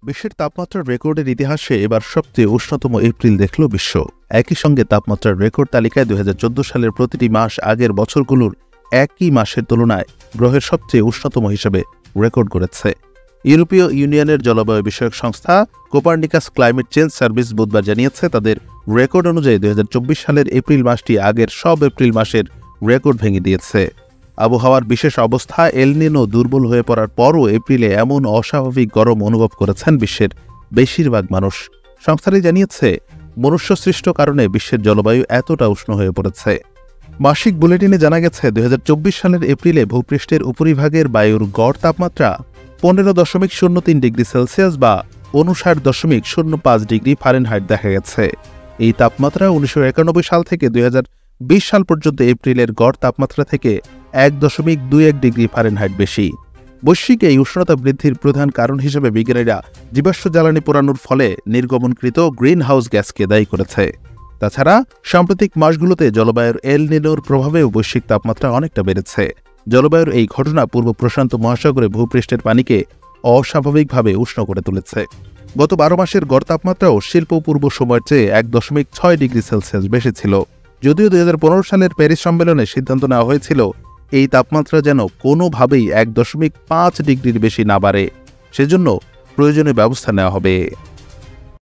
বিশ্বের তাপমাত্রার রেকর্ডের ইতিহাসে এবার সবচেয়ে উষ্ণতম এপ্রিল দেখল বিশ্ব। একই সঙ্গে তাপমাত্রার রেকর্ড তালিকায় 2014 সালের প্রতিটি মাস আগের বছরগুলোর একই মাসের তুলনায় গ্রহের সবচেয়ে উষ্ণতম হিসেবে রেকর্ড করেছে। ইউরোপীয় ইউনিয়নের জলবায়ু বিষয়ক সংস্থা কোপার্নিকাস ক্লাইমেট চেঞ্জ সার্ভিস বুধবার জানিয়েছে, তাদের রেকর্ড অনুযায়ী 2024 সালের এপ্রিল মাসটি আগের সব এপ্রিল মাসের রেকর্ড ভেঙে দিয়েছে। আবহাওয়ার বিশেষ অবস্থা এল নিনো দুর্বল হয়ে পড়ার পরও এপ্রিলে এমন অস্বাভাবিক গরম অনুভব করেছেন বিশ্বের বেশিরভাগ মানুষ। সংস্থাটি জানিয়েছে, মনুষ্যসৃষ্ট কারণে বিশ্বের জলবায়ু এতটা উষ্ণ হয়ে পড়েছে। মাসিক বুলেটিনে জানা গেছে, 2024 সালের এপ্রিলে ভূপৃষ্ঠের উপরিভাগের বায়ুর গড় তাপমাত্রা 15.03 ডিগ্রি সেলসিয়াস বা 59.05 ডিগ্রি ফারেনহাইট দেখা গেছে। এই তাপমাত্রা 1991 সাল থেকে 2020 সাল পর্যন্ত এপ্রিলের গড় তাপমাত্রা থেকে 1.21 ডিগ্রি ফারেনহাইট বেশি। বৈশ্বিক এই উষ্ণতা বৃদ্ধির প্রধান কারণ হিসেবে বিজ্ঞানীরা জীবাশ্ম জ্বালানি পোড়ানোর ফলে নির্গমনকৃত গ্রিন হাউস গ্যাসকে দায়ী করেছে। তাছাড়া সাম্প্রতিক মাসগুলোতে জলবায়ুর এল নিনোর প্রভাবেও বৈশ্বিক তাপমাত্রা অনেকটা বেড়েছে। জলবায়ুর এই ঘটনা পূর্ব প্রশান্ত মহাসাগরে ভূপৃষ্ঠের পানিকে অস্বাভাবিকভাবে উষ্ণ করে তুলেছে। গত 12 মাসের গড় তাপমাত্রাও শিল্প পূর্ব সময়ের চেয়ে 1.6 ডিগ্রি সেলসিয়াস বেশি ছিল। যদিও 2015 সালের প্যারিস সম্মেলনে সিদ্ধান্ত নেওয়া হয়েছিল এই তাপমাত্রা যেন কোনোভাবেই 1.5 ডিগ্রির বেশি না বাড়ে, সেজন্য প্রয়োজনীয় ব্যবস্থা নেওয়া হবে।